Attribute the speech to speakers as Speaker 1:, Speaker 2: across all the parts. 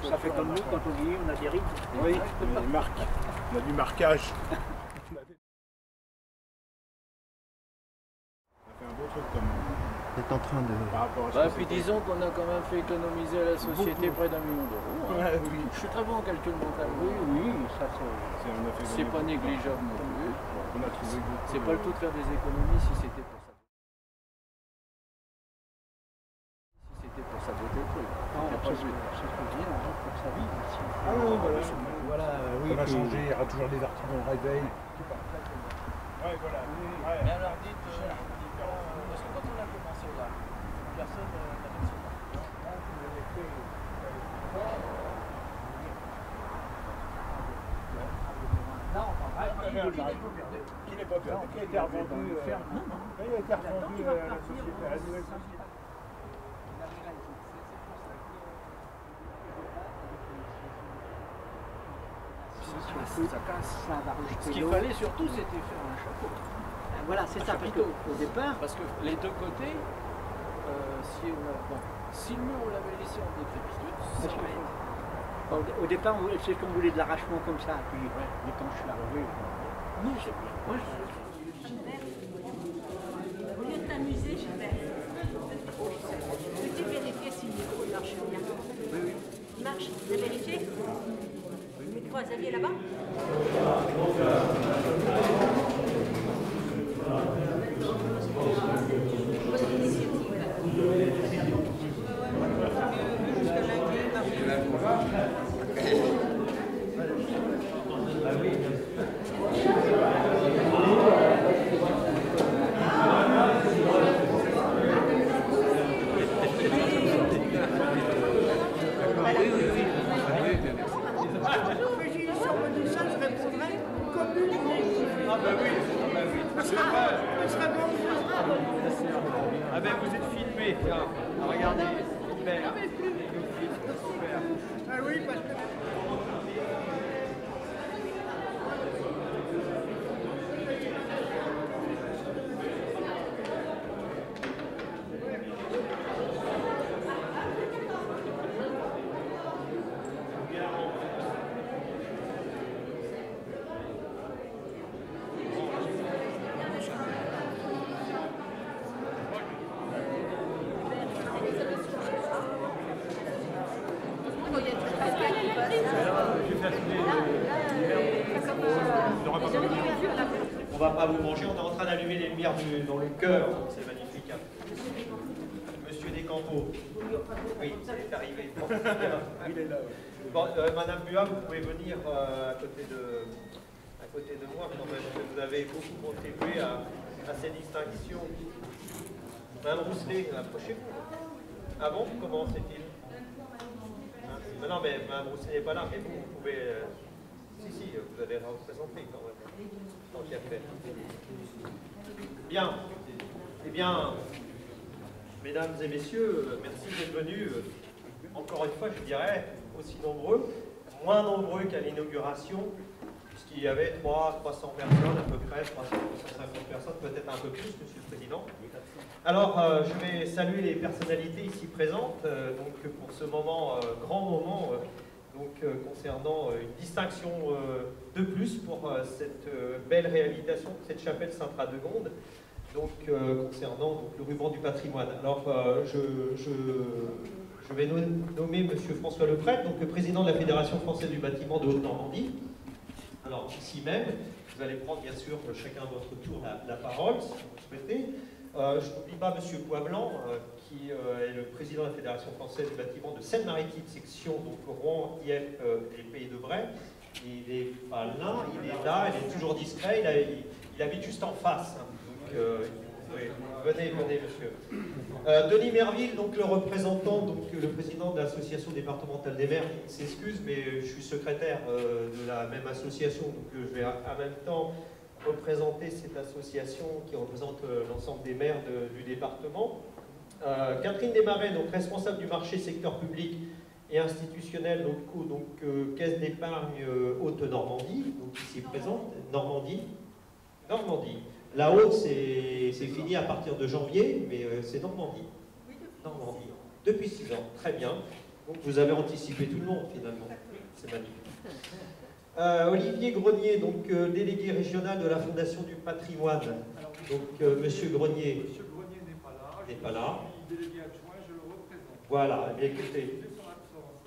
Speaker 1: Ça fait comme nous, quand on vieillit, on a des rides.
Speaker 2: Oui, on a des marques. On a du marquage. On a fait un beau truc comme
Speaker 3: Vous êtes en train de...
Speaker 2: par rapport à ce
Speaker 4: Bah,
Speaker 2: que
Speaker 4: puis
Speaker 2: c'était.
Speaker 4: disons qu'on a quand même fait économiser à la société près d'1 million d'euros. Hein.
Speaker 2: Ouais, oui.
Speaker 4: Je suis très bon en calcul mental.
Speaker 1: Oui, oui, ça c'est...
Speaker 2: On a fait
Speaker 4: C'est
Speaker 2: gagner
Speaker 4: pas
Speaker 2: beaucoup de temps.
Speaker 4: négligeable non plus.
Speaker 2: On a trouvé beaucoup.
Speaker 4: C'est pas le tout de faire des économies si c'était pour ça. Si c'était pour saboter le truc.
Speaker 1: Non,
Speaker 4: Y a pas de but.
Speaker 1: c'est ce que je dis, on faut que ça vive aussi.
Speaker 2: Ah non, voilà.
Speaker 1: Voilà, oui.
Speaker 2: Ça va
Speaker 1: puis-
Speaker 2: changer, il y aura toujours des articles au réveil. Ouais, voilà. Ouais.
Speaker 4: Mais alors dites, parce que quand on a commencé là, personne n'avait de secours.
Speaker 1: Non,
Speaker 2: Qui n'est pas perdu, qui a été revendu. Il a été revendu à la société, à la nouvelle société.
Speaker 1: Ça casse, ça va
Speaker 4: Ce
Speaker 1: rejeter
Speaker 4: qu'il
Speaker 1: l'eau.
Speaker 4: fallait surtout, c'était faire un chapeau.
Speaker 1: Voilà, c'est ça, parce qu'au départ,
Speaker 4: Parce que les deux côtés, si le mur on l'avait laissé en décrépitude, ça aurait été.
Speaker 1: au départ, c'est qu'on voulait de l'arrachement comme ça, puis l'étanche là.
Speaker 4: Non, je sais pas. Moi,
Speaker 5: Au lieu de t'amuser, Gilbert, peux-tu vérifier si le micro marche bien? Il marche? Tu as vérifié? Le micro à Xavier là-bas? Bonne initiative.
Speaker 6: Ah ben vous êtes filmé, tiens. Regardez, super. Super.
Speaker 1: Ah oui, parce que...
Speaker 6: On va pas vous manger, on est en train d'allumer les lumières dans le cœur, c'est magnifique. Hein. Monsieur Descampos. Oui, c'est arrivé. Bon, il est là. Bon, Madame Buat, vous pouvez venir à côté de moi quand même, parce que vous avez beaucoup contribué à ces distinctions. Madame Rousselet, approchez-vous. Ah bon, comment c'est-il? Hein, non, mais Madame Rousselet n'est pas là, mais vous pouvez... Si, vous allez représenter quand même, tant qu'il y a fait. Bien. Eh bien, mesdames et messieurs, merci d'être venus, encore une fois, je dirais, aussi nombreux, moins nombreux qu'à l'inauguration, puisqu'il y avait 300 personnes à peu près, 350 personnes, peut-être un peu plus, Monsieur le Président. Alors, je vais saluer les personnalités ici présentes, donc pour ce moment, grand moment, concernant une distinction de plus pour cette belle réalisation de cette chapelle Sainte-Radegonde, concernant le ruban du patrimoine. Alors, je vais nommer M. François Leprêtre, donc le président de la Fédération française du bâtiment de Haute-Normandie. Alors, ici même, vous allez prendre bien sûr chacun à votre tour la parole, si vous le souhaitez. Je n'oublie pas M. Poivlan, qui est le président de la Fédération française du bâtiment de Seine-Maritime, section donc Rouen, Dieppe et Pays de Bray. Il n'est pas là, il est là, il est toujours discret, il habite juste en face. Hein, donc, venez, monsieur. Denis Merville, donc le représentant, donc le président de l'association départementale des maires, il s'excuse, mais je suis secrétaire de la même association, donc je vais en même temps représenter cette association qui représente l'ensemble des maires du département. Catherine Desmarais, donc responsable du marché secteur public et institutionnel locaux, donc Caisse d'épargne Haute-Normandie, donc ici présente, Normandie. La Haute, c'est fini à partir de janvier, mais c'est Normandie. Normandie. Depuis 6 ans, très bien. Donc vous avez anticipé tout le monde finalement. C'est magnifique. Olivier Grenier, donc délégué régional de la Fondation du patrimoine. Donc Monsieur Grenier.
Speaker 2: Monsieur Grenier n'est pas là.
Speaker 6: N'est pas là.
Speaker 2: Délégué adjoint, je le représente.
Speaker 6: Voilà, eh bien, écoutez,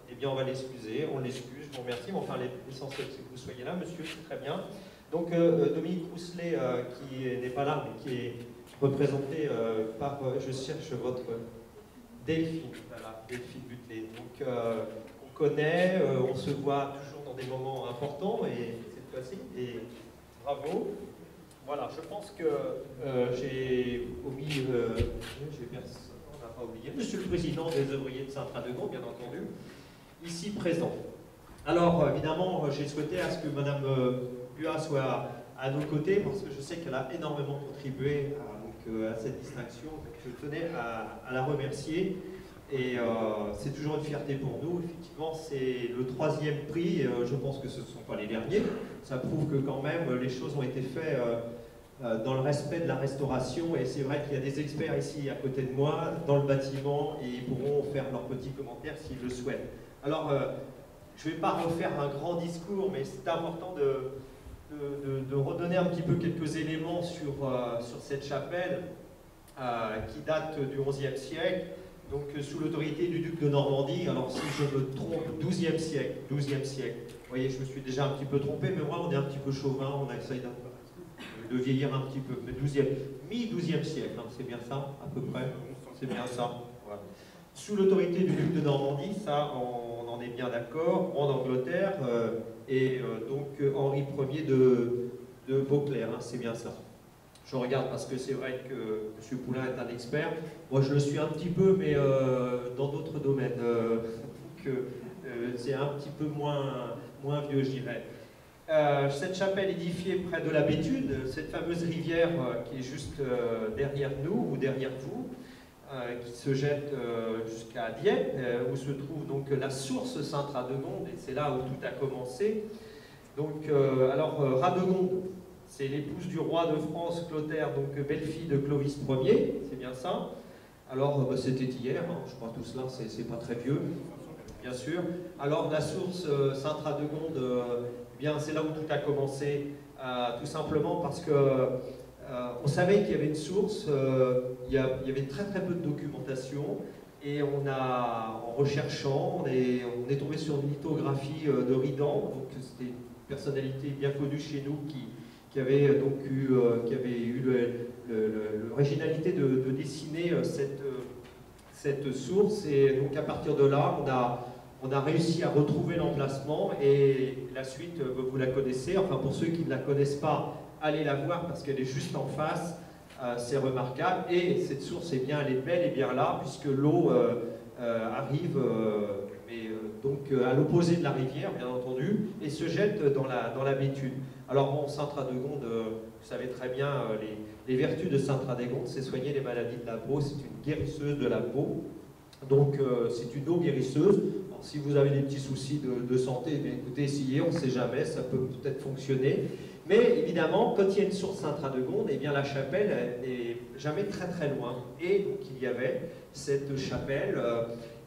Speaker 6: eh bien on va l'excuser, on l'excuse, je vous remercie, mais enfin l'essentiel c'est que vous soyez là, monsieur, c'est très bien. Donc Dominique Rousselet, qui n'est pas là, mais qui est représenté par, je cherche votre Delphine, voilà, Delphine Butelet. Donc on connaît, on se voit toujours dans des moments importants, et cette fois-ci, et bravo. Voilà, je pense que j'ai omis, on n'a pas oublié, Monsieur le Président des ouvriers de Saint-Radegonde, bien entendu, ici présent. Alors, évidemment, j'ai souhaité à ce que Madame Buat soit à nos côtés, parce que je sais qu'elle a énormément contribué à cette distinction. Je tenais à la remercier, et c'est toujours une fierté pour nous. Effectivement, c'est le 3e prix, je pense que ce ne sont pas les derniers. Ça prouve que quand même, les choses ont été faites dans le respect de la restauration, et c'est vrai qu'il y a des experts ici à côté de moi, dans le bâtiment, et ils pourront faire leurs petits commentaires s'ils le souhaitent. Alors, je ne vais pas refaire un grand discours, mais c'est important de redonner un petit peu quelques éléments sur cette chapelle qui date du XIe siècle, donc sous l'autorité du duc de Normandie. Alors si je me trompe, 12e siècle. Vous voyez, je me suis déjà un petit peu trompé, mais moi on est un petit peu chauvin, on essaye de vieillir un petit peu. Mais mi-12e siècle, hein, c'est bien ça, à peu près. C'est bien ça. Voilà. Sous l'autorité du duc de Normandie, ça on en est bien d'accord, en Angleterre, et donc Henri Ier de Beauclerc, hein, c'est bien ça. Je regarde parce que c'est vrai que M. Poulain est un expert. Moi je le suis un petit peu, mais dans d'autres domaines. C'est un petit peu moins vieux, je dirais. Cette chapelle édifiée près de la Bétude, cette fameuse rivière qui est juste derrière nous ou derrière vous, qui se jette jusqu'à Dieppe, où se trouve donc la source Sainte-Radegonde, et c'est là où tout a commencé. Donc, Radegonde, c'est l'épouse du roi de France, Clotaire, donc belle-fille de Clovis Ier, c'est bien ça. Alors, c'était hier, hein, je crois tout cela, c'est pas très vieux, bien sûr. Alors, la source Sainte-Radegonde, bien, c'est là où tout a commencé, tout simplement parce que on savait qu'il y avait une source, il y avait très très peu de documentation, et en recherchant, on est tombé sur une lithographie de Ridan, donc c'était une personnalité bien connue chez nous qui avait donc eu l'originalité de dessiner cette source, et donc à partir de là, on a réussi à retrouver l'emplacement, et la suite, vous la connaissez. Enfin, pour ceux qui ne la connaissent pas, allez la voir parce qu'elle est juste en face, c'est remarquable, et cette source, elle est bel et bien là, puisque l'eau arrive donc à l'opposé de la rivière, bien entendu, et se jette dans la Bétude. Alors bon, Sainte-Radegonde, vous savez très bien, les vertus de Sainte-Radegonde, c'est soigner les maladies de la peau, c'est une guérisseuse de la peau, donc c'est une eau guérisseuse. Alors, si vous avez des petits soucis de santé, eh bien, écoutez, essayez, on ne sait jamais, ça peut peut-être fonctionner. Mais évidemment, quand il y a une source Sainte-Radegonde, eh bien la chapelle n'est jamais très très loin. Et donc il y avait cette chapelle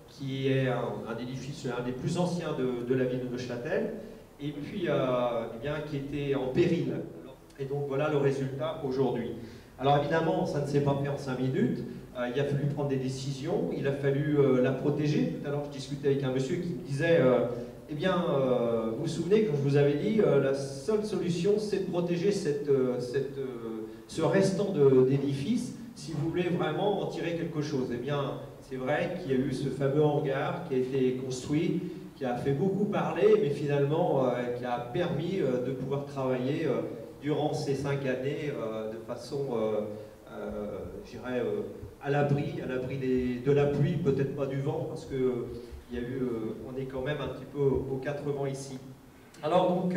Speaker 6: qui est un édifice, un des plus anciens de la ville de Neuchâtel, et puis eh bien, qui était en péril. Et donc voilà le résultat aujourd'hui. Alors évidemment, ça ne s'est pas fait en 5 minutes. Il a fallu prendre des décisions, il a fallu la protéger. Tout à l'heure, je discutais avec un monsieur qui me disait eh bien, vous vous souvenez, quand je vous avais dit, la seule solution, c'est de protéger ce restant d'édifice, si vous voulez vraiment en tirer quelque chose. Eh bien, c'est vrai qu'il y a eu ce fameux hangar qui a été construit, qui a fait beaucoup parler, mais finalement, qui a permis de pouvoir travailler durant ces 5 années de façon, je dirais, à l'abri de la pluie, peut-être pas du vent, parce que on est quand même un petit peu aux 4 vents ici. Alors donc,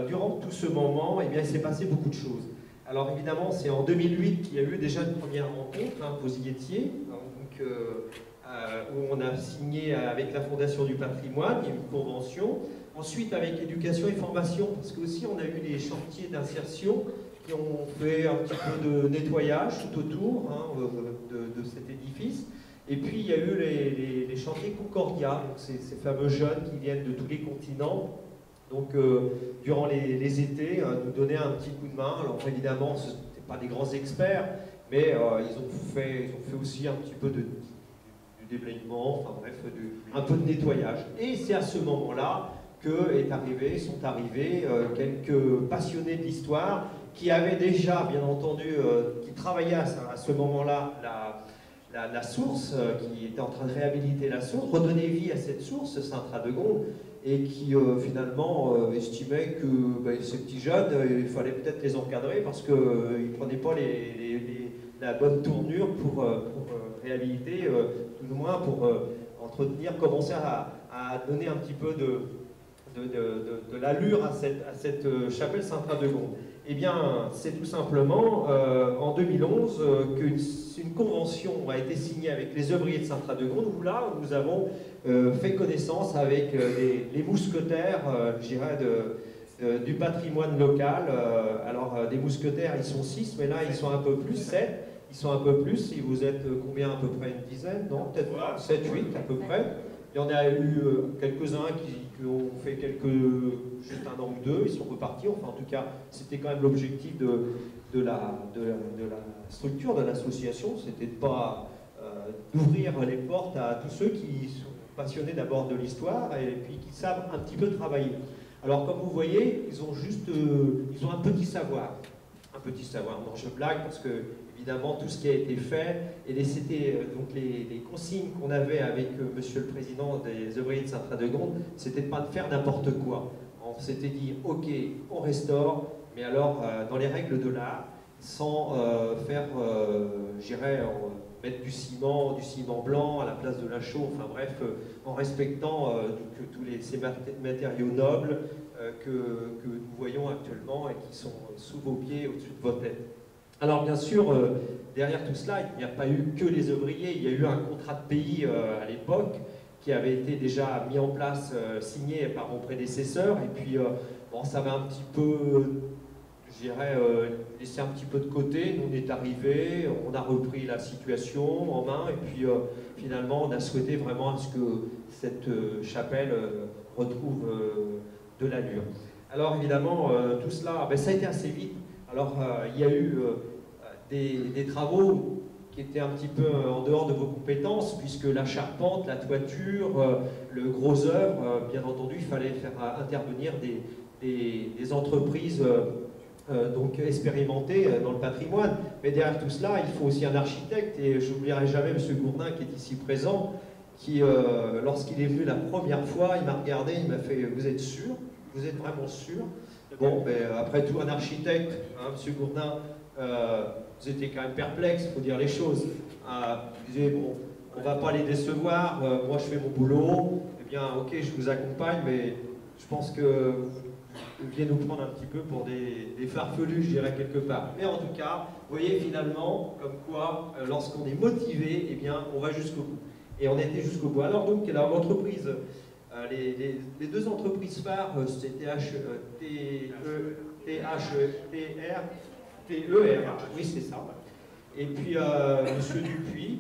Speaker 6: durant tout ce moment, eh bien, il s'est passé beaucoup de choses. Alors évidemment, c'est en 2008 qu'il y a eu déjà une première rencontre, hein, vous y étiez, donc, où on a signé avec la Fondation du patrimoine, il y a eu une convention. Ensuite, avec éducation et formation, parce que aussi on a eu des chantiers d'insertion qui ont fait un petit peu de nettoyage tout autour, hein, de cet édifice. Et puis il y a eu les chantiers Concordia, donc ces fameux jeunes qui viennent de tous les continents, donc durant les étés, nous donner un petit coup de main. Alors évidemment, ce n'étaient pas des grands experts, mais ils ont fait aussi un petit peu du déblayement, enfin bref, un peu de nettoyage. Et c'est à ce moment-là sont arrivés quelques passionnés de l'histoire qui avaient déjà, bien entendu, qui travaillaient à ce moment-là la source, qui était en train de réhabiliter la source, redonner vie à cette source, Saint-Radegonde, et qui finalement estimait que ces petits jeunes, il fallait peut-être les encadrer parce qu'ils ne prenaient pas la bonne tournure pour réhabiliter, tout au moins pour entretenir, commencer à donner un petit peu de l'allure à cette chapelle Saint-Radegonde. Eh bien, c'est tout simplement en 2011 qu'une convention a été signée avec les œuvriers de Saint-Radegonde, où là, nous avons fait connaissance avec les mousquetaires, je dirais, du patrimoine local. Alors, des mousquetaires, ils sont 6, mais là, ils sont un peu plus, 7. Ils sont un peu plus. Si vous êtes combien à peu près? Une dizaine? Non, peut-être 7, 8 à peu près. Il y en a eu quelques-uns qui ont fait juste un an ou deux, ils sont repartis. Enfin, en tout cas, c'était quand même l'objectif de la structure de l'association, c'était de pas d'ouvrir les portes à tous ceux qui sont passionnés d'abord de l'histoire et puis qui savent un petit peu travailler. Alors, comme vous voyez, ils ont un petit savoir. Un petit savoir. Non, je blague parce que évidemment, tout ce qui a été fait, et c'était donc les consignes qu'on avait avec Monsieur le Président des œuvriers de Saint-Radegonde, c'était de pas de faire n'importe quoi. On s'était dit, ok, on restaure, mais alors dans les règles de l'art, sans j'irais mettre du ciment blanc à la place de la chaux, enfin bref, en respectant tous ces matériaux nobles que nous voyons actuellement et qui sont sous vos pieds, au-dessus de vos têtes. Alors bien sûr, derrière tout cela, il n'y a pas eu que les ouvriers, il y a eu un contrat de pays à l'époque qui avait été déjà mis en place, signé par mon prédécesseur, et puis bon, ça va un petit peu, je dirais, laissé un petit peu de côté. Nous, on est arrivés, on a repris la situation en main, et puis finalement, on a souhaité vraiment à ce que cette chapelle retrouve de l'allure. Alors évidemment, tout cela, ça a été assez vite. Alors, il y a eu des travaux qui étaient un petit peu en dehors de vos compétences, puisque la charpente, la toiture, le gros œuvre, bien entendu, il fallait faire intervenir des entreprises donc expérimentées dans le patrimoine. Mais derrière tout cela, il faut aussi un architecte, et je n'oublierai jamais M. Gourdin, qui est ici présent, qui, lorsqu'il est venu la première fois, il m'a regardé, il m'a fait « Vous êtes sûr? Vous êtes vraiment sûr ?» Bon, mais après tout, un architecte, hein, M. Gourdin, vous étiez quand même perplexe, il faut dire les choses. Vous disiez, bon, on ne va pas les décevoir, moi je fais mon boulot, eh bien, ok, je vous accompagne, mais je pense que vous deviez nous prendre un petit peu pour des farfelus, je dirais, quelque part. Mais en tout cas, vous voyez finalement, comme quoi, lorsqu'on est motivé, eh bien, on va jusqu'au bout. Et on était jusqu'au bout. Alors donc, l'entreprise... Les deux entreprises phares, c'était TER, oui c'est ça. Et puis Monsieur Dupuis,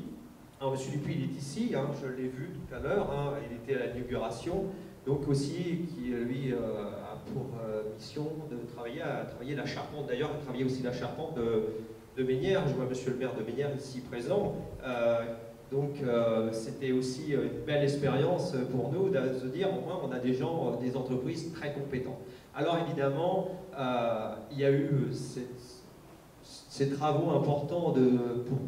Speaker 6: alors, Monsieur Dupuis il est ici, hein, je l'ai vu tout à l'heure, hein, il était à l'inauguration, donc aussi qui lui a pour mission de travailler la charpente. D'ailleurs, il travaillait aussi la charpente de Ménières. Je vois Monsieur le maire de Ménières ici présent. Donc c'était aussi une belle expérience pour nous de se dire au moins on a des gens, des entreprises très compétentes. Alors évidemment, il y a eu ces travaux importants pour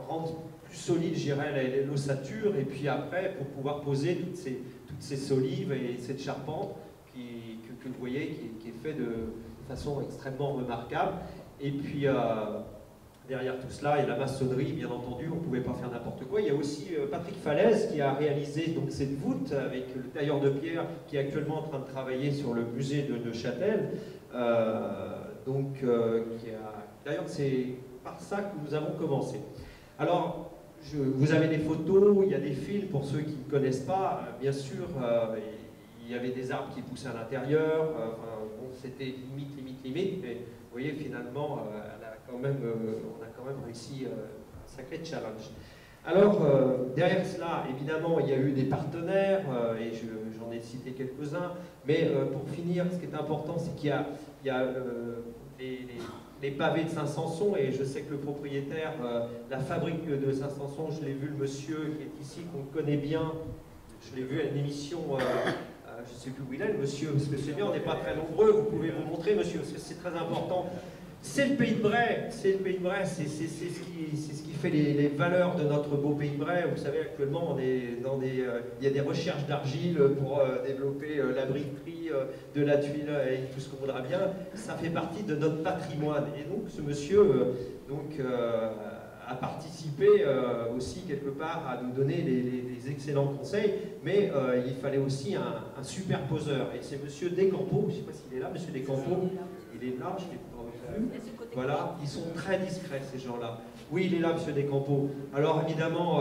Speaker 6: rendre plus solide, je dirais, l'ossature, et puis après pour pouvoir poser toutes ces solives et cette charpente que vous voyez qui est fait de façon extrêmement remarquable. Et puis derrière tout cela, il y a la maçonnerie, bien entendu, on ne pouvait pas faire n'importe quoi. Il y a aussi Patrick Falaise qui a réalisé donc, cette voûte avec le tailleur de pierre qui est actuellement en train de travailler sur le musée de Neuchâtel. D'ailleurs, c'est par ça que nous avons commencé. Alors, vous avez des photos, il y a des fils pour ceux qui ne connaissent pas. Bien sûr, il y avait des arbres qui poussaient à l'intérieur. Bon, c'était limite, mais vous voyez, finalement, on a quand même réussi un sacré challenge. Alors, derrière cela, évidemment, il y a eu des partenaires, et j'en ai cité quelques-uns, mais pour finir, ce qui est important, c'est qu'il y a les pavés de Saint-Sanson, et je sais que le propriétaire, la fabrique de Saint-Sanson, je l'ai vu, le monsieur qui est ici, qu'on connaît bien, je l'ai vu à une émission, je ne sais plus où il est, le monsieur, parce que c'est bien, on n'est pas très nombreux, vous pouvez vous montrer, monsieur, parce que c'est très important. C'est le pays de Bray, c'est le pays de Bray, c'est ce qui fait les valeurs de notre beau pays de Bray. Vous savez, actuellement, on est dans il y a des recherches d'argile pour développer la briqueterie, de la tuile et tout ce qu'on voudra bien. Ça fait partie de notre patrimoine. Et donc, ce monsieur a participé aussi quelque part à nous donner les excellents conseils, mais il fallait aussi un superposeur. Et c'est monsieur Descampos, je ne sais pas s'il est là, monsieur Descampos, il est là, je l'ai pas revu. Voilà, ils sont très discrets ces gens-là. Oui, il est là, monsieur Descampos. Alors évidemment,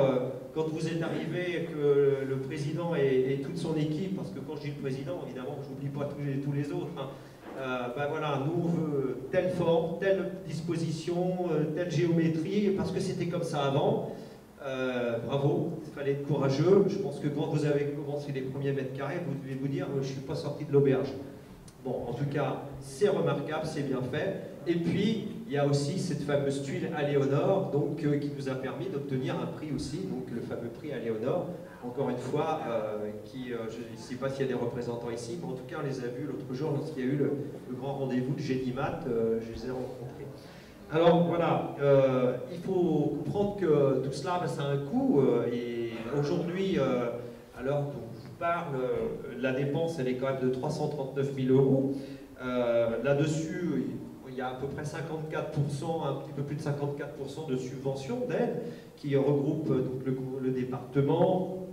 Speaker 6: quand vous êtes arrivé, que le président et toute son équipe, parce que quand je dis le président, évidemment, je n'oublie pas tous les autres, hein, ben voilà, nous on veut telle forme, telle disposition, telle géométrie, parce que c'était comme ça avant. Bravo, il fallait être courageux. Je pense que quand vous avez commencé les premiers mètres carrés, vous devez vous dire, je ne suis pas sorti de l'auberge. Bon, en tout cas, c'est remarquable, c'est bien fait. Et puis, il y a aussi cette fameuse tuile Aléonore, donc, qui nous a permis d'obtenir un prix aussi, donc le fameux prix Aléonore. Encore une fois, je ne sais pas s'il y a des représentants ici, mais en tout cas, on les a vus l'autre jour lorsqu'il y a eu le grand rendez-vous de Gédimat, je les ai rencontrés. Alors voilà, il faut comprendre que tout cela, ça a un coût, et aujourd'hui, à l'heure dont je vous parle, la dépense, elle est quand même de 339 000 €. Là-dessus, il y a à peu près 54%, un petit peu plus de 54% de subventions, d'aide, qui regroupe donc, le département,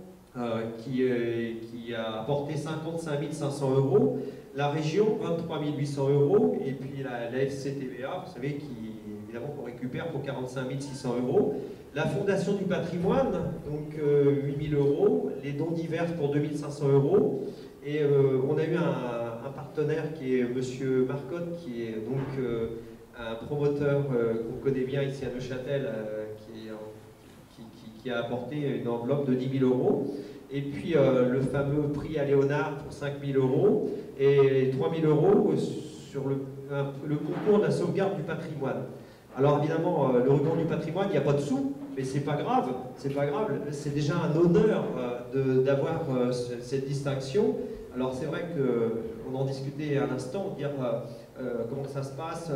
Speaker 6: qui a apporté 55 500 €, la région 23 800 €, et puis la FCTVA, vous savez, évidemment qu'on récupère pour 45 600 €, la Fondation du patrimoine, donc 8 000 €, les dons divers pour 2 500 €, et on a eu un partenaire qui est monsieur Marcotte, qui est donc un promoteur qu'on connaît bien ici à Neuchâtel, qui a apporté une enveloppe de 10 000 €. Et puis le fameux prix à Léonard pour 5 000 € et 3 000 € sur le concours de la sauvegarde du patrimoine. Alors évidemment, le ruban du patrimoine, il n'y a pas de sous, mais c'est pas grave, c'est pas grave. C'est déjà un honneur d'avoir cette distinction. Alors c'est vrai qu'on en discutait à l'instant, dire comment ça se passe.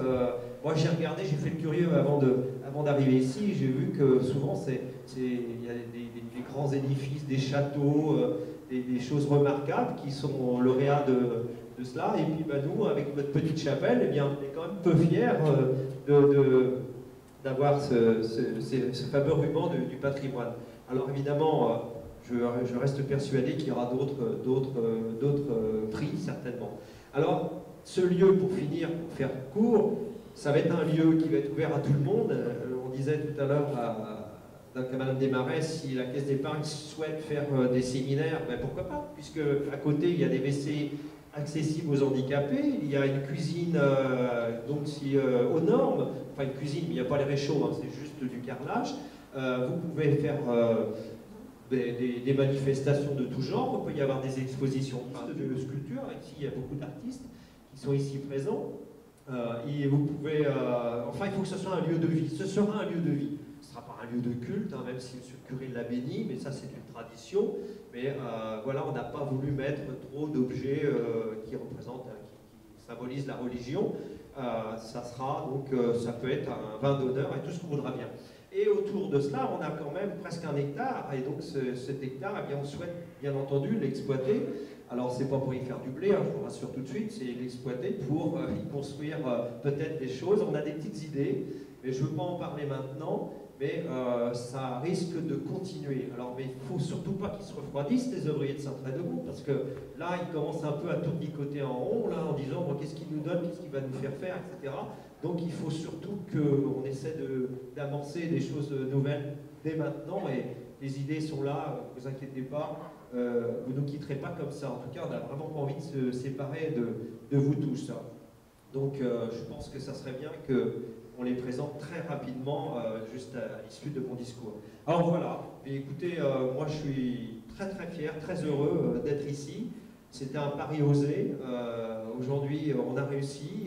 Speaker 6: Moi j'ai regardé, j'ai fait le curieux avant d'arriver ici, j'ai vu que souvent il y a des grands édifices, des châteaux, des choses remarquables qui sont lauréats de cela. Et puis nous, avec notre petite chapelle, eh bien, on est quand même peu fiers d'avoir ce fameux ruban du patrimoine. Alors évidemment, je reste persuadé qu'il y aura d'autres prix, certainement. Alors, ce lieu, pour finir, pour faire court, ça va être un lieu qui va être ouvert à tout le monde. On disait tout à l'heure à Madame Desmarais, si la Caisse d'épargne souhaite faire des séminaires, ben pourquoi pas, puisque à côté, il y a des WC accessibles aux handicapés, il y a une cuisine donc aux normes, enfin une cuisine, mais il n'y a pas les réchauds, hein, c'est juste du carrelage. Vous pouvez faire des manifestations de tout genre, il peut y avoir des expositions de sculptures, ici il y a beaucoup d'artistes qui sont ici présents, et vous pouvez, enfin il faut que ce soit un lieu de vie, ce sera un lieu de vie, ce ne sera pas un lieu de culte, hein, même si M. le curé l'a béni, mais ça c'est une tradition, mais voilà, on n'a pas voulu mettre trop d'objets qui représentent, qui symbolisent la religion, ça sera donc, ça peut être un vin d'honneur et tout ce qu'on voudra bien. Et autour de cela, on a quand même presque 1 hectare, et donc cet hectare, eh bien, on souhaite bien entendu l'exploiter. Alors, c'est pas pour y faire du blé, hein, je vous rassure tout de suite, c'est l'exploiter pour y construire peut-être des choses. On a des petites idées, mais je ne veux pas en parler maintenant, mais ça risque de continuer. Alors, mais il ne faut surtout pas qu'ils se refroidissent, les ouvriers de Saint-Trédemont, parce que là, ils commencent un peu à tournicoter en rond, là, en disant bon, qu'est-ce qu'il nous donne, qu'est-ce qu'il va nous faire faire, etc. Donc il faut surtout qu'on essaie d'amorcer des choses nouvelles dès maintenant, et les idées sont là, ne vous inquiétez pas, vous ne nous quitterez pas comme ça. En tout cas, on n'a vraiment pas envie de se séparer de vous tous. Donc je pense que ça serait bien qu'on les présente très rapidement, juste à l'issue de mon discours. Alors voilà, et écoutez, moi je suis très fier, très heureux d'être ici. C'était un pari osé. Aujourd'hui, on a réussi.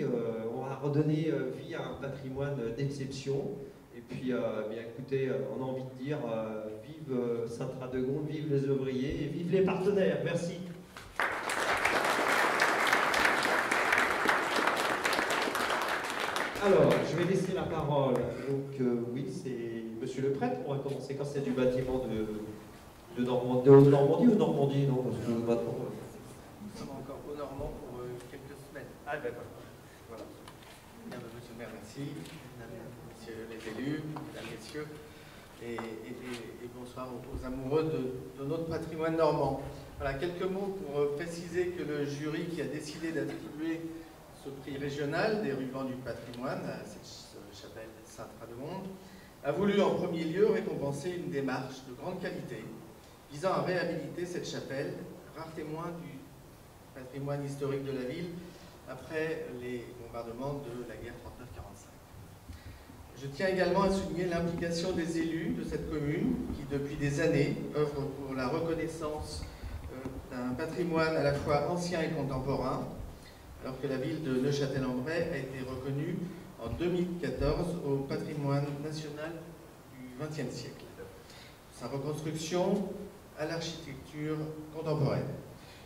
Speaker 6: On a redonné vie à un patrimoine d'exception. Et puis, bien, écoutez, on a envie de dire vive Sainte-Radegonde, vive les ouvriers et vive les partenaires. Merci. Alors, je vais laisser la parole. Donc, oui, c'est Monsieur le prêtre. On va commencer quand c'est du bâtiment de Normandie, de Haute-Normandie ou Normandie, non? Parce que maintenant,
Speaker 3: nous sommes encore au Normand pour quelques semaines.
Speaker 6: ah, d'accord.
Speaker 3: Voilà. Bien, monsieur le maire, merci. Mesdames, messieurs les élus, mesdames, messieurs, et bonsoir aux amoureux de notre patrimoine normand. Voilà, quelques mots pour préciser que le jury qui a décidé d'attribuer ce prix régional des rubans du patrimoine à cette chapelle Sainte-Radegonde a voulu en premier lieu récompenser une démarche de grande qualité visant à réhabiliter cette chapelle, rare témoin du patrimoine historique de la ville après les bombardements de la guerre 39-45. Je tiens également à souligner l'implication des élus de cette commune qui, depuis des années, œuvrent pour la reconnaissance d'un patrimoine à la fois ancien et contemporain, alors que la ville de Neuchâtel-en-Bray a été reconnue en 2014 au patrimoine national du XXe siècle. Sa reconstruction à l'architecture contemporaine.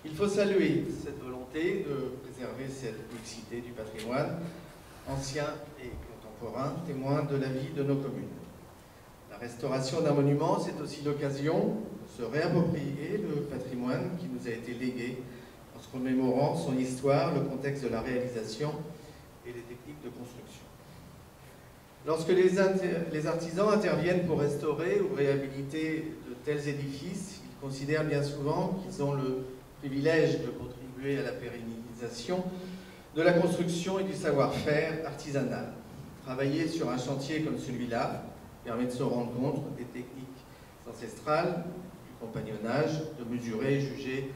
Speaker 3: Il faut saluer cette volonté de préserver cette mixité du patrimoine ancien et contemporain, témoin de la vie de nos communes. La restauration d'un monument, c'est aussi l'occasion de se réapproprier le patrimoine qui nous a été légué en se remémorant son histoire, le contexte de la réalisation et les techniques de construction. Lorsque les artisans interviennent pour restaurer ou réhabiliter de tels édifices, ils considèrent bien souvent qu'ils ont le privilège de contribuer à la pérennisation de la construction et du savoir-faire artisanal. Travailler sur un chantier comme celui-là permet de se rendre compte des techniques ancestrales, du compagnonnage, de mesurer et juger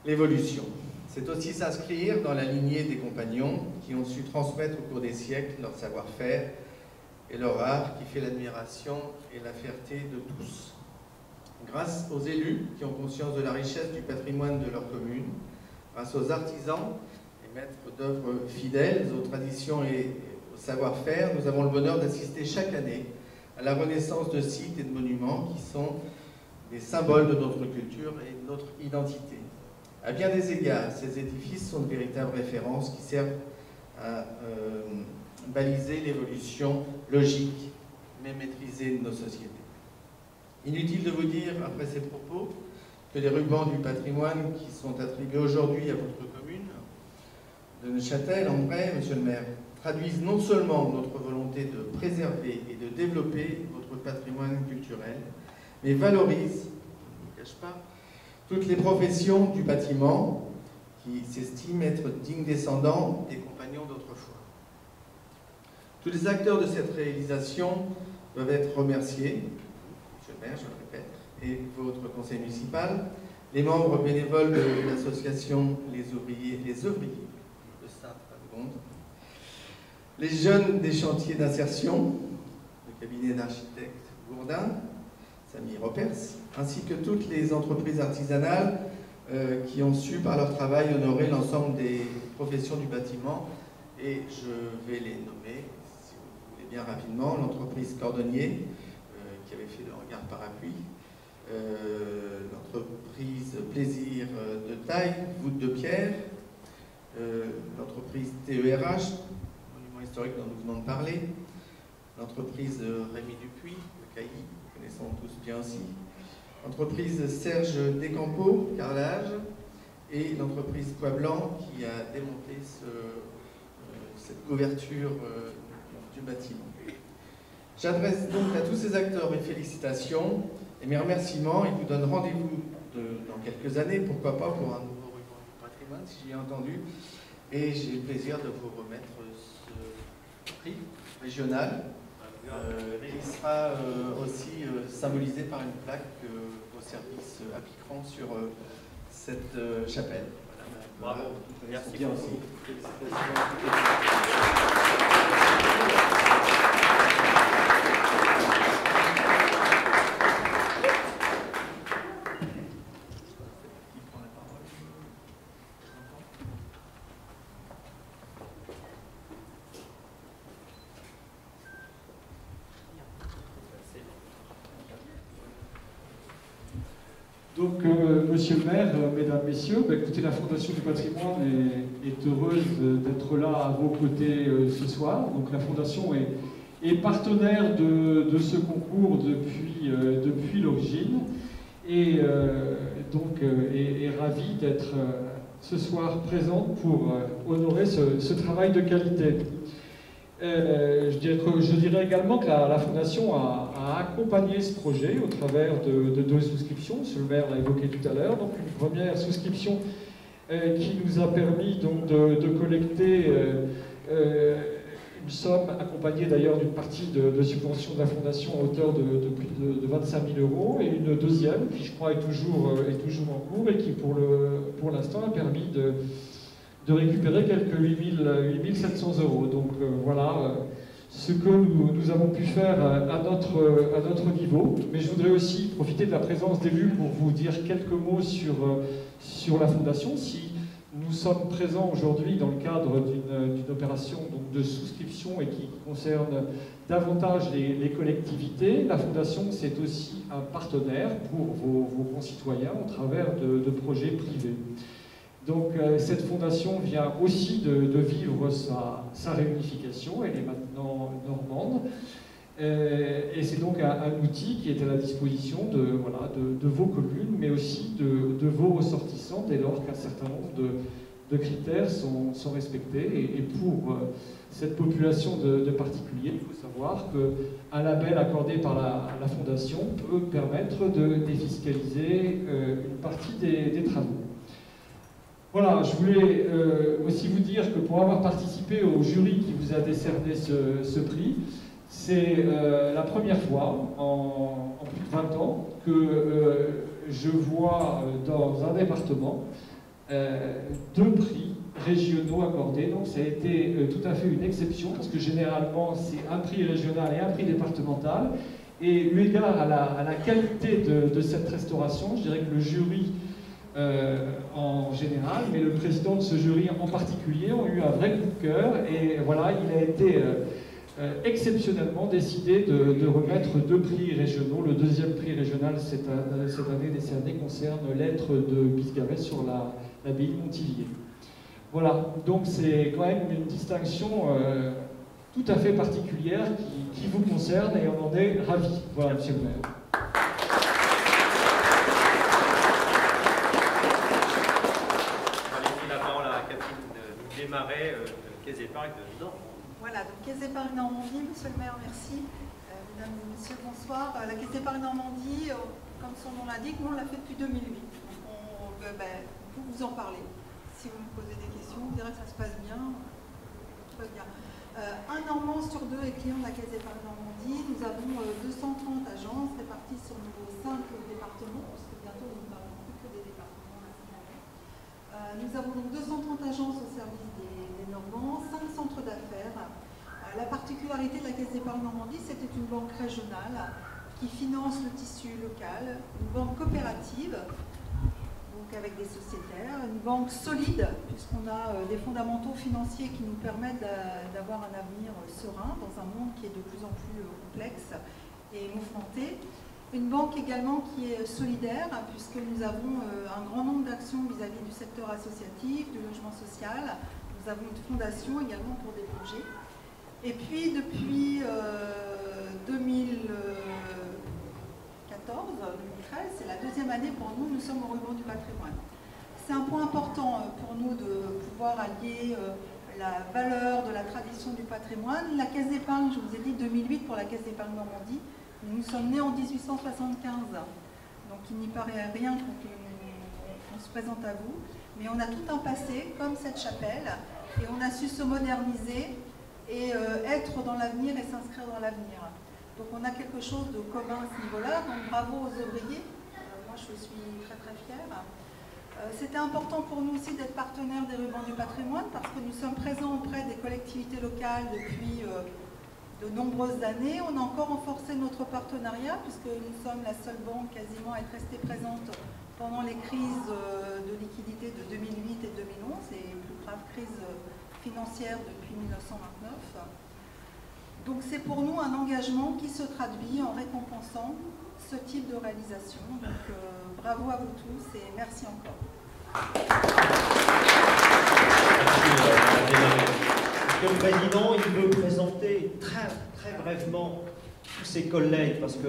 Speaker 3: l'évolution. C'est aussi s'inscrire dans la lignée des compagnons qui ont su transmettre au cours des siècles leur savoir-faire et leur art qui fait l'admiration et la fierté de tous. Grâce aux élus qui ont conscience de la richesse du patrimoine de leur commune, grâce aux artisans et maîtres d'œuvre fidèles aux traditions et au savoir-faire, nous avons le bonheur d'assister chaque année à la renaissance de sites et de monuments qui sont des symboles de notre culture et de notre identité. À bien des égards, ces édifices sont de véritables références qui servent à baliser l'évolution logique mais maîtrisée de nos sociétés. Inutile de vous dire, après ces propos, que les rubans du patrimoine qui sont attribués aujourd'hui à votre commune de Neuchâtel-en-Bray, monsieur le maire, traduisent non seulement notre volonté de préserver et de développer votre patrimoine culturel, mais valorisent, je ne vous cache pas, toutes les professions du bâtiment qui s'estiment être dignes descendants des compagnons d'autrefois. Tous les acteurs de cette réalisation doivent être remerciés, monsieur le maire, je le répète, et votre conseil municipal, les membres bénévoles de l'association Les Ouvriers de Sainte-Radegonde, les jeunes des chantiers d'insertion, le cabinet d'architectes Gourdin, Samy Ropers, ainsi que toutes les entreprises artisanales qui ont su par leur travail honorer l'ensemble des professions du bâtiment, et je vais les nommer, si vous voulez bien rapidement, l'entreprise Cordonnier, qui avait fait le hangar parapluie, l'entreprise Plaisir de Taille, Voûte de Pierre, l'entreprise TERH, monument historique dont nous venons de parler, l'entreprise Rémi Dupuis, le CAI, nous connaissons tous bien aussi, l'entreprise Serge Descampeaux, carrelage, et l'entreprise Poids Blanc qui a démonté cette couverture du bâtiment. J'adresse donc à tous ces acteurs mes félicitations et mes remerciements et vous donne rendez-vous dans quelques années, pourquoi pas pour un nouveau ruban du patrimoine, si j'ai entendu, et j'ai le plaisir de vous remettre ce prix régional qui sera aussi symbolisé par une plaque que vos services appliqueront sur cette chapelle. Voilà.
Speaker 6: Bravo. Merci
Speaker 1: Bien
Speaker 6: beaucoup.
Speaker 1: aussi.
Speaker 2: Donc, Monsieur le maire, mesdames, messieurs, écoutez, la Fondation du patrimoine est heureuse d'être là à vos côtés ce soir. Donc, la Fondation est partenaire de ce concours depuis l'origine et donc est ravie d'être ce soir présente pour honorer ce travail de qualité. Je dirais également que la Fondation a accompagné ce projet au travers de 2 souscriptions. M. le maire l'a évoqué tout à l'heure. Donc une première souscription qui nous a permis donc, de collecter une somme accompagnée d'ailleurs d'une partie de subvention de la Fondation à hauteur de plus de 25 000 €, et une deuxième qui, je crois, est toujours en cours et qui, pour l'instant, a permis de récupérer quelques 8 700 €. Donc voilà ce que nous avons pu faire à notre niveau. Mais je voudrais aussi profiter de la présence d'élus pour vous dire quelques mots sur la Fondation. Si nous sommes présents aujourd'hui dans le cadre d'une opération donc, de souscription et qui concerne davantage les collectivités, la Fondation, c'est aussi un partenaire pour vos concitoyens au travers de projets privés. Donc cette fondation vient aussi de vivre sa réunification, elle est maintenant normande, et c'est donc un outil qui est à la disposition de vos communes, mais aussi de vos ressortissants, dès lors qu'un certain nombre de critères sont respectés. Et pour cette population de particuliers, il faut savoir qu'un label accordé par la Fondation peut permettre de défiscaliser une partie des travaux. Voilà, je voulais aussi vous dire que pour avoir participé au jury qui vous a décerné ce prix, c'est la première fois en plus de 20 ans que je vois dans un département 2 prix régionaux accordés. Donc ça a été tout à fait une exception, parce que généralement c'est un prix régional et un prix départemental. Et eu égard à la qualité de cette restauration, je dirais que le jury en général, mais le président de ce jury en particulier, ont eu un vrai coup de cœur, et voilà, il a été exceptionnellement décidé de remettre 2 prix régionaux. Le 2e prix régional cette année décerné concerne l'être de Bisgaret sur l'abbaye Montivier. Voilà, donc c'est quand même une distinction tout à fait particulière qui vous concerne, et on en est ravis. Voilà, monsieur le maire.
Speaker 6: Marais, Caisse d'Épargne de Normandie.
Speaker 7: Voilà, donc Caisse d'Épargne Normandie, monsieur le maire, merci. Mesdames et messieurs, bonsoir. La Caisse d'Épargne Normandie, comme son nom l'indique, nous on l'a fait depuis 2008. Donc on veut vous en parler. Si vous me posez des questions, vous direz que ça se passe bien. Tout va bien. Un Normand sur 2 est client de la Caisse d'Épargne Normandie. Nous avons 230 agences réparties sur nos 5 départements, puisque bientôt nous ne parlons plus que des départements nationaux. Nous avons donc 230 agences au service des Normands, 5 centres d'affaires. La particularité de la Caisse d'Épargne Normandie, c'était une banque régionale qui finance le tissu local, une banque coopérative, donc avec des sociétaires, une banque solide, puisqu'on a des fondamentaux financiers qui nous permettent d'avoir un avenir serein dans un monde qui est de plus en plus complexe et mouvementé. Une banque également qui est solidaire, puisque nous avons un grand nombre d'actions vis-à-vis du secteur associatif, du logement social. Nous avons une fondation également pour des projets. Et puis depuis 2013, c'est la 2e année pour nous, nous sommes au ruban du patrimoine. C'est un point important pour nous de pouvoir allier la valeur de la tradition du patrimoine. La Caisse d'épargne, je vous ai dit 2008 pour la Caisse d'épargne Normandie. Nous sommes nés en 1875, donc il n'y paraît rien qu'on se présente à vous, mais on a tout un passé, comme cette chapelle, et on a su se moderniser et être dans l'avenir et s'inscrire dans l'avenir. Donc on a quelque chose de commun à ce niveau-là, donc bravo aux ouvriers, moi je suis très très fière. C'était important pour nous aussi d'être partenaires des Rubans du patrimoine parce que nous sommes présents auprès des collectivités locales depuis de nombreuses années. On a encore renforcé notre partenariat puisque nous sommes la seule banque quasiment à être restée présente pendant les crises de liquidité de 2008 et 2011 et plus grave crise financière depuis 1929. Donc c'est pour nous un engagement qui se traduit en récompensant ce type de réalisation. Donc bravo à vous tous et merci encore.
Speaker 6: Monsieur le Président, il veut présenter très brièvement tous ses collègues, parce que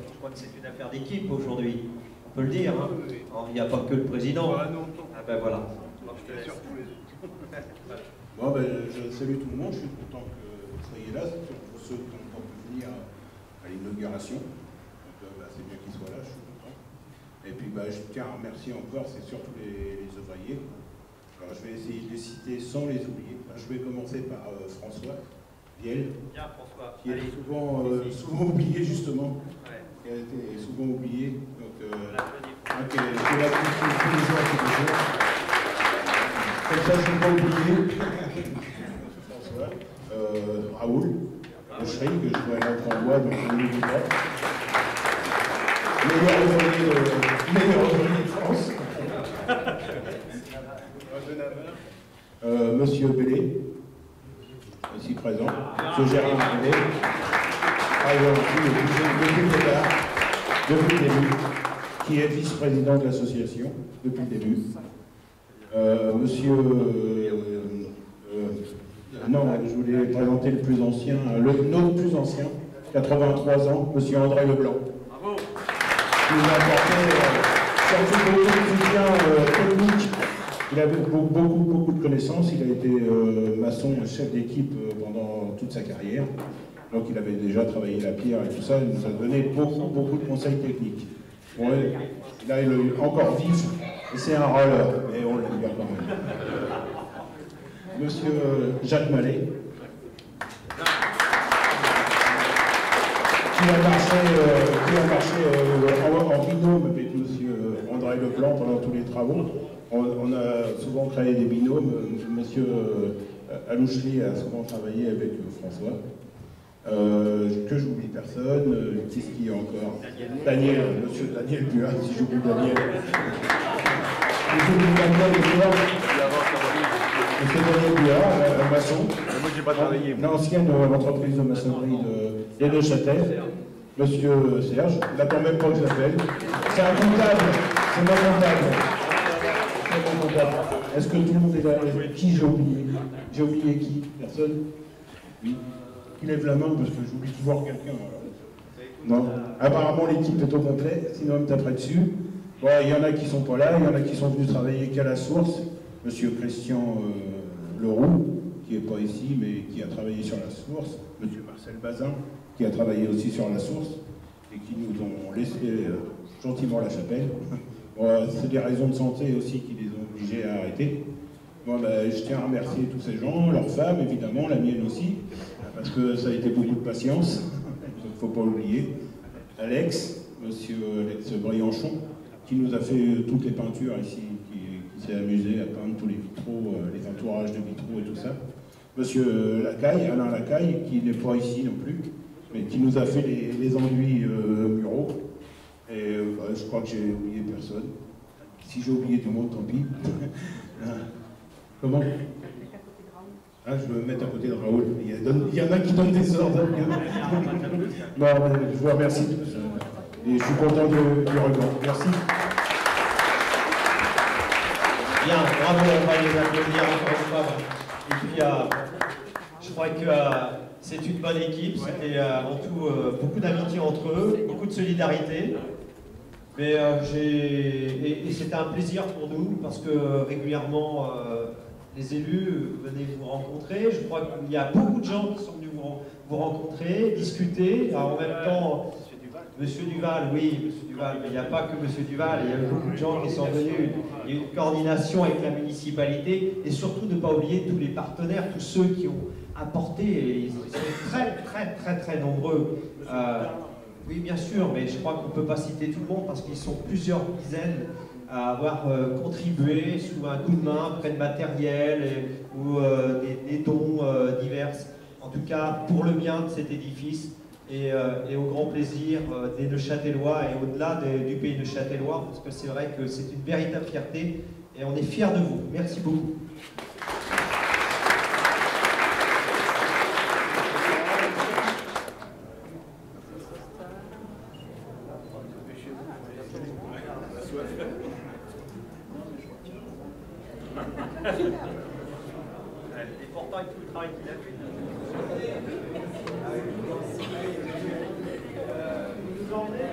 Speaker 6: je crois que c'est une affaire d'équipe aujourd'hui, on peut le dire. Hein. Il n'y a pas que le Président. Ah ben voilà.
Speaker 8: Bon, ben, je salue tout le monde, je suis content que vous soyez là, surtout pour ceux qui n'ont pas pu venir à l'inauguration. Donc c'est bien qu'ils soient là, je suis content. Et puis je tiens à remercier encore, c'est surtout les ouvriers. Alors, je vais essayer de les citer sans les oublier. Je vais commencer par François Viel, qui est souvent oublié justement, qui a été souvent oublié. Donc, qui est là tous les jours. Comme ça, je ne vais pas oublier François, Raoul, le Schring, que je vois être en bois, donc je ne l'oublie pas. Meilleur ouvrier de France. Monsieur Bellé, ici présent. Monsieur Gérard Bellé, travailleur aussi depuis le début, qui est vice-président de l'association depuis le début. Monsieur... non, je voulais présenter le plus ancien, notre plus ancien, 83 ans, Monsieur André Leblanc. Bravo. Qui nous a apporté surtout beaucoup de soutien technique. Il avait beaucoup de connaissances. Il a été maçon, chef d'équipe pendant toute sa carrière. Donc il avait déjà travaillé la pierre et tout ça. Il nous a donné beaucoup de conseils techniques. Bon, là, il est encore vif. Et c'est un roller, mais on l'aime bien quand même. Monsieur Jacques Mallet, qui a marché en binôme avec monsieur André Leblanc pendant tous les travaux. On a souvent créé des binômes. Monsieur Alouchely a souvent travaillé avec François. Que j'oublie personne. Qu'est-ce qu'il y a encore? Daniel, monsieur Daniel Buat, si j'oublie Daniel. Monsieur Daniel Buat, un maçon.
Speaker 1: Moi, j'ai pas travaillé.
Speaker 8: L'ancienne entreprise de maçonnerie de Neuchâtel. Monsieur Serge, il n'attend même pas que je l'appelle. C'est un comptable. C'est mon comptable. Est-ce que tout le monde est là? Qui j'ai oublié? J'ai oublié qui? Personne? Oui. Qui lève la main parce que j'oublie toujours quelqu'un. Non. Apparemment l'équipe est au complet, sinon elle me taperait dessus. Bon, il y en a qui sont pas là, il y en a qui sont venus travailler qu'à la source. Monsieur Christian Leroux, qui n'est pas ici, mais qui a travaillé sur la source. Monsieur Marcel Bazin, qui a travaillé aussi sur la source, et qui nous ont laissé gentiment la chapelle. Bon, c'est des raisons de santé aussi qui les ont obligés à arrêter. Bon, je tiens à remercier tous ces gens, leurs femmes évidemment, la mienne aussi, parce que ça a été beaucoup de patience, il ne faut pas l'oublier. Alex, monsieur Alex Brianchon, qui nous a fait toutes les peintures ici, qui s'est amusé à peindre tous les vitraux, les entourages de vitraux et tout ça. Monsieur Lacaille, Alain Lacaille, qui n'est pas ici non plus, mais qui nous a fait les enduits muraux. Et je crois que j'ai oublié personne. Si j'ai oublié du monde, tant pis. Comment? Ah, je vais me mettre à côté de Raoul. Il y en a qui donnent des ordres. Non, je vous remercie tous. Et je suis content du regard. Merci.
Speaker 6: Bien, bravo, on va les applaudir encore une fois. Et puis, je crois que c'est une bonne équipe. C'était avant tout beaucoup d'amitié entre eux, beaucoup de solidarité. Mais et c'était un plaisir pour nous parce que régulièrement, les élus venaient vous rencontrer. Je crois qu'il y a beaucoup de gens qui sont venus vous rencontrer, discuter. Alors, en même temps, Monsieur Duval, oui, Monsieur Duval, mais il n'y a pas que Monsieur Duval, il y a beaucoup de gens qui sont venus. Il y a eu une coordination avec la municipalité et surtout ne pas oublier tous les partenaires, tous ceux qui ont apporté, et ils sont très nombreux. Oui, bien sûr, mais je crois qu'on ne peut pas citer tout le monde parce qu'ils sont plusieurs dizaines à avoir contribué sous un coup de main, près de matériel ou des dons divers. En tout cas, pour le bien de cet édifice et au grand plaisir des Neuchâtelois et au-delà du pays neuchâtelois, parce que c'est vrai que c'est une véritable fierté et on est fiers de vous. Merci beaucoup.
Speaker 4: Et pourtant, avec tout le travail qu'il a fait. Nous emmener